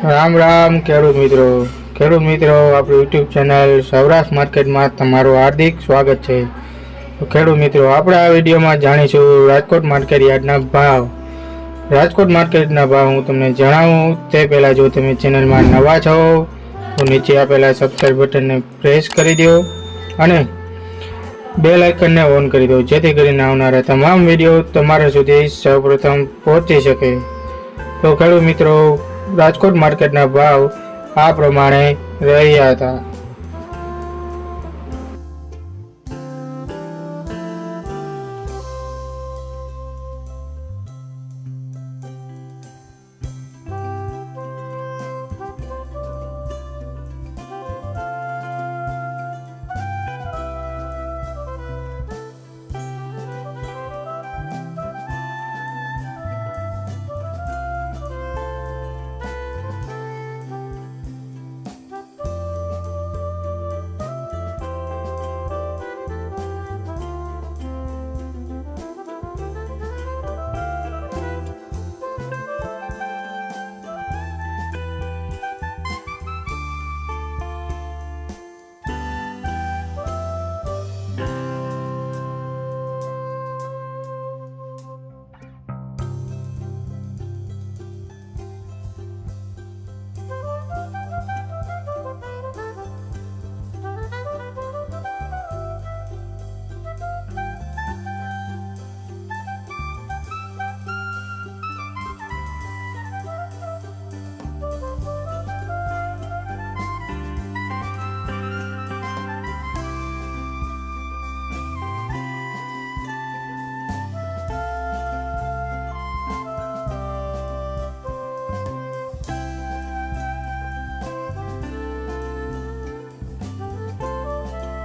રામ રામ ખેડૂત મિત્રો આપણું યુટ્યુબ ચેનલ સૌરાષ્ટ્ર માર્કેટમાં તમારું હાર્દિક સ્વાગત છે। તો ખેડૂત મિત્રો, આપણે આ વિડીયોમાં જાણીશું રાજકોટ માર્કેટ યાર્ડના ભાવ। રાજકોટ માર્કેટના ભાવ હું તમને જણાવું તે પહેલાં જો તમે ચેનલમાં નવા છો તો નીચે આપેલા સબસ્ક્રાઇબ બટનને પ્રેસ કરી દો અને બેલ આઇકનને ઓન કરી દો, જેથી કરીને આવનારા તમામ વિડીયો તમારા સુધી સૌપ્રથમ પહોંચી શકે। તો ખેડૂત મિત્રો, રાજકોટ માર્કેટના ભાવ આ પ્રમાણે રહ્યા હતા।